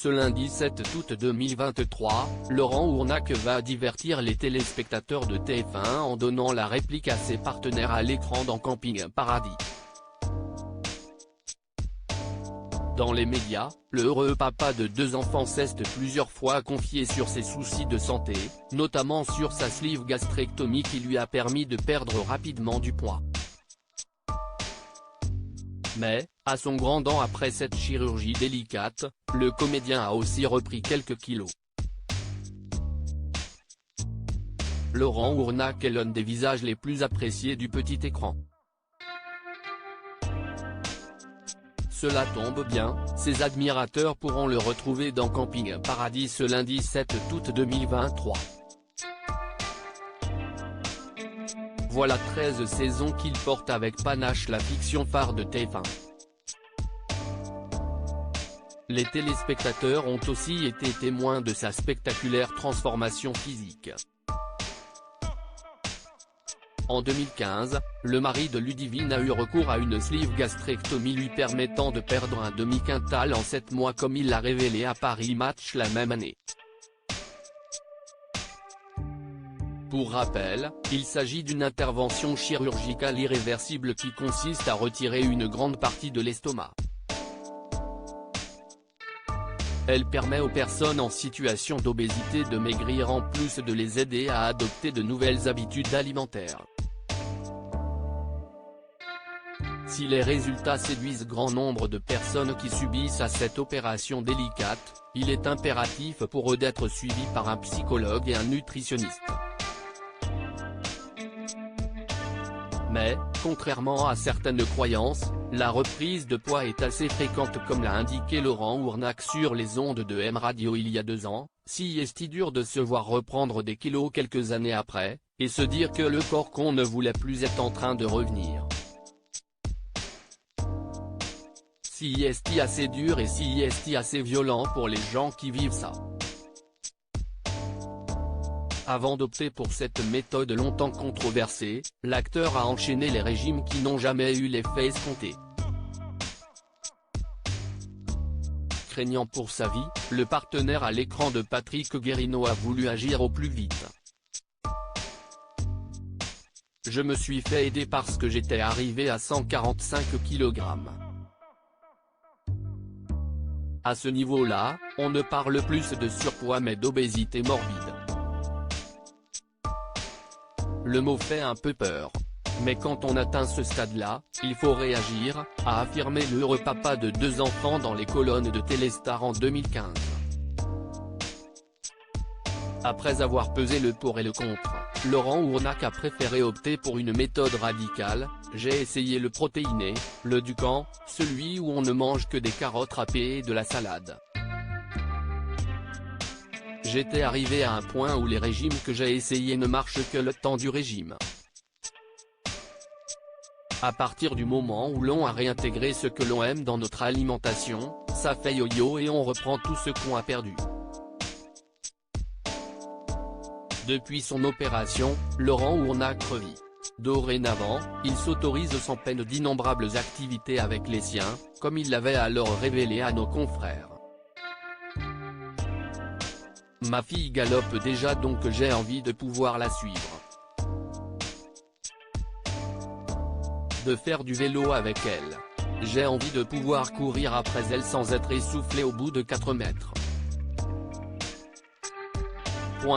Ce lundi 7 août 2023, Laurent Ournac va divertir les téléspectateurs de TF1 en donnant la réplique à ses partenaires à l'écran dans Camping Paradis. Dans les médias, le heureux papa de 2 enfants s'est plusieurs fois confié sur ses soucis de santé, notamment sur sa sleeve gastrectomie qui lui a permis de perdre rapidement du poids. Mais, à son grand dam après cette chirurgie délicate, le comédien a aussi repris quelques kilos. Laurent Ournac est l'un des visages les plus appréciés du petit écran. Cela tombe bien, ses admirateurs pourront le retrouver dans Camping Paradis ce lundi 7 août 2023. Voilà 13 saisons qu'il porte avec panache la fiction phare de TF1. Les téléspectateurs ont aussi été témoins de sa spectaculaire transformation physique. En 2015, le mari de Ludivine a eu recours à une sleeve gastrectomie lui permettant de perdre un demi-quintal en 7 mois comme il l'a révélé à Paris Match la même année. Pour rappel, il s'agit d'une intervention chirurgicale irréversible qui consiste à retirer une grande partie de l'estomac. Elle permet aux personnes en situation d'obésité de maigrir en plus de les aider à adopter de nouvelles habitudes alimentaires. Si les résultats séduisent grand nombre de personnes qui subissent à cette opération délicate, il est impératif pour eux d'être suivis par un psychologue et un nutritionniste. Mais, contrairement à certaines croyances, la reprise de poids est assez fréquente comme l'a indiqué Laurent Ournac sur les ondes de M Radio il y a 2 ans, si est dur de se voir reprendre des kilos quelques années après, et se dire que le corps qu'on ne voulait plus est en train de revenir. Si est assez dur et si est assez violent pour les gens qui vivent ça. Avant d'opter pour cette méthode longtemps controversée, l'acteur a enchaîné les régimes qui n'ont jamais eu l'effet escompté. Craignant pour sa vie, le partenaire à l'écran de Patrick Guérino a voulu agir au plus vite. Je me suis fait aider parce que j'étais arrivé à 145 kg. À ce niveau-là, on ne parle plus de surpoids mais d'obésité morbide. Le mot fait un peu peur. Mais quand on atteint ce stade-là, il faut réagir, a affirmé le heureux papa de 2 enfants dans les colonnes de Téléstar en 2015. Après avoir pesé le pour et le contre, Laurent Ournac a préféré opter pour une méthode radicale. J'ai essayé le protéiné, le Dukan, celui où on ne mange que des carottes râpées et de la salade. J'étais arrivé à un point où les régimes que j'ai essayés ne marchent que le temps du régime. À partir du moment où l'on a réintégré ce que l'on aime dans notre alimentation, ça fait yo-yo et on reprend tout ce qu'on a perdu. Depuis son opération, Laurent Ournac revit. Dorénavant, il s'autorise sans peine d'innombrables activités avec les siens, comme il l'avait alors révélé à nos confrères. Ma fille galope déjà donc j'ai envie de pouvoir la suivre. De faire du vélo avec elle. J'ai envie de pouvoir courir après elle sans être essoufflé au bout de 4 mètres.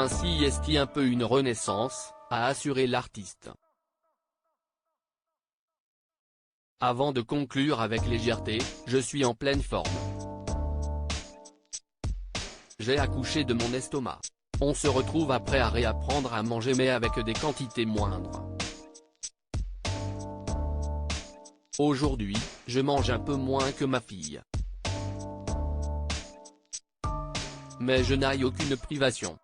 Si est un peu une renaissance, a assuré l'artiste. Avant de conclure avec légèreté, je suis en pleine forme. J'ai accouché de mon estomac. On se retrouve après à réapprendre à manger mais avec des quantités moindres. Aujourd'hui, je mange un peu moins que ma fille. Mais je n'ai aucune privation.